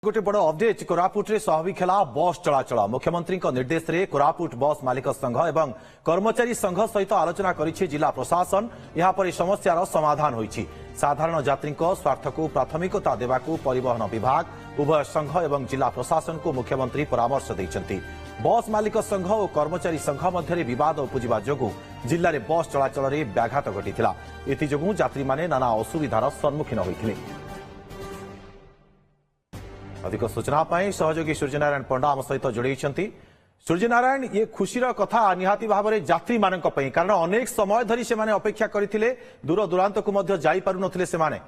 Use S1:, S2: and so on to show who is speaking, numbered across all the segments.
S1: गोटे बड़ अपडेट कोरापुट रे स्वाभाविक है बस चलाचल मुख्यमंत्री निर्देश रे कोरापुट बस मालिक संघ एवं कर्मचारी संघ सहित आलोचना करिछि जिला प्रशासन यहाँ पर समस्यार समाधान होइछि। साधारण यात्री स्वार्थ को प्राथमिकता देवाकू परिवहन विभाग उभय संघ एवं जिला प्रशासन को मुख्यमंत्री परामर्श दैछन्ति। बस मालिक संघ और कर्मचारी संघ मध्य विवाद उपजिबा जोगु जिले में बस चलाचल में व्याघात घटिथिला। एथिजोगु यात्री माने नाना असुविधार सम्मुखीन होइथिले। अधिक सूचना सहयोगी सूर्यनारायण पंडा आम सहित जोड़ी। सूर्यनारायण ये खुशीर कथा निहाती भाव में यात्री मानक पई कारण अनेक समय धरी से माने अपेक्षा करथिले दूर दूरांत को मध्य जाई पारु नथिले से माने।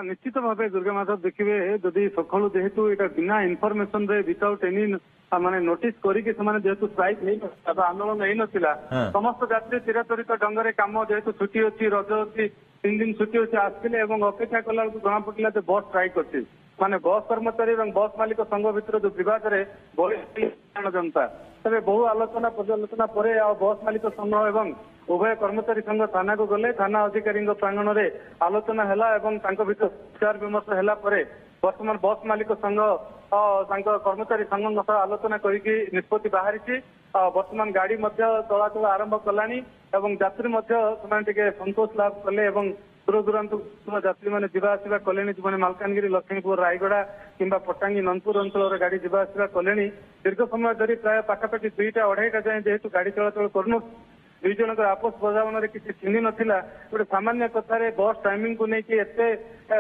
S2: निश्चित भाव दुर्गा माधव देखिए जदि सकालू जेहेतु यहाँ बिना इनफर्मेशन रे विदाउट एनी माने नोटिस करके जेहेतु स्ट्राइक नहीं आंदोलन नहीं नथिला समस्त यात्री चिराचरित ढंग काम जेहेतु छुट्टी अच्छी रज अच्छी 3 दिन छुट्टी अच्छी आसते अपेक्षा कला जना पड़ा बस स्ट्राइक अच्छी माने बस कर्मचारी और बस मालिक संघ भितर जो विवाद रे जनता तेज बहु आलोचना पर्यालोचना पर बस मालिक संघ एवं उभय कर्मचारी संघ थाना को गले थाना अधिकारी प्रांगण में आलोचना है विचार विमर्श है वर्तमान बस मालिक संघ कर्मचारी संघ आलोचना करके निष्पत्ति बाहरी वर्तमान गाड़ी चलाचल आरंभ कलानी यात्री संतोष लाभ कले दूर दूरांत यात्री मैंने जावासवा कले जो मालकानगिरी लक्ष्मीपुर रायगड़ा किंबा पट्टांगी नंदपुर अंचल गाड़ी जावासवा कले दीर्घ समय धरी प्राय पाखापाखि 2टा 2:30 जाए जेहेतु गाड़ी चलाचल कर दुई जन आपस बुझाणा किसी चिन्ह नाला गोटे सामान्य कथार बस टाइमिंग को लेकिन एत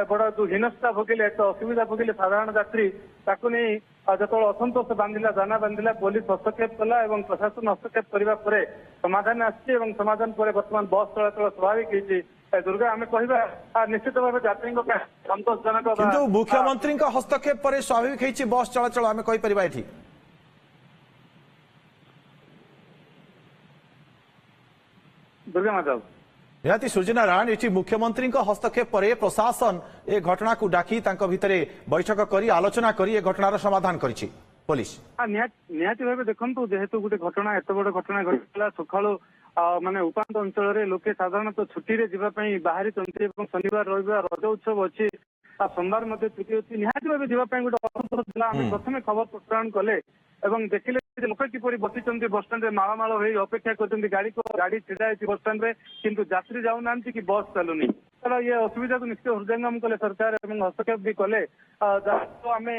S2: बड़ जो हीनस्था भोगिले एत असुविधा भोगिले साधारण यात्री ताकू नहीं जो असंतोष बांधिला दाना बांधिला पुलिस हस्तक्षेप कला और प्रशासन हस्तक्षेप करने समाधान आसी समाधान पर वर्तमान बस चलाचल स्वाभाविक होती। दुर्गा आम कह निश्चित भाव यात्री संतोषजनक
S1: किंतु मुख्यमंत्री हस्तक्षेप पर स्वाभाविक होती बस चलाचल आम कहीपर।
S2: दुर्गा माधव
S1: निहाती सूर्यनारायण ये मुख्यमंत्री हस्तक्षेप पर प्रशासन ए घटना को डाकी भितर बैठक करी आलोचना करी ए घटनार समाधान करिछि पुलिस।
S2: निहाती भाव देखु जेहेतु गोटे घटना एत बड़ घटना घटला सकाळु माने उपांत अंचल लोके साधारणतः छुट्टी रे जीवाई बाहरी शनिवार रविवार रज उत्सव अच्छी सोमवार छुट्टी अच्छी निहाती भाव जीवाई गोटे असंतोष प्रथम खबर प्रसारण कले देखिले लोक किपर बसी बस स्टाण्ड मालमाल हो अपेक्षा कर गाड़ी छिड़ा बस स्टाण्ड किंतु यात्री जाऊना कि बस चलुनी ये असुविधा को निश्चित हृदयंगम कले सरकार हस्तक्षेप भी कले आम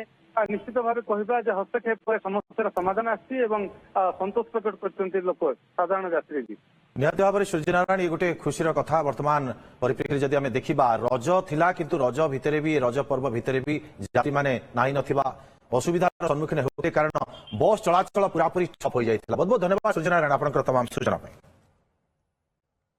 S2: निश्चित भाव कह हस्तक्षेप पर समस्या समाधान आसी संतोष प्रकट कर लोक साधारण यात्री भी
S1: निहत भाव में सूर्यनारायण ये गोटे खुशीर कथा वर्तमान परिप्रेक्षी जदि आम देखा रज थिला किंतु रज भितर भी रज पर्व भितर भी यात्री माने नाही नथिबा असुविधार सम्मुखीन होते कारण बस चलाचल पूरापूरी ठप हो जाता। बहुत बहुत धन्यवाद सूर्यनारायण आपनकर तमाम सूचना।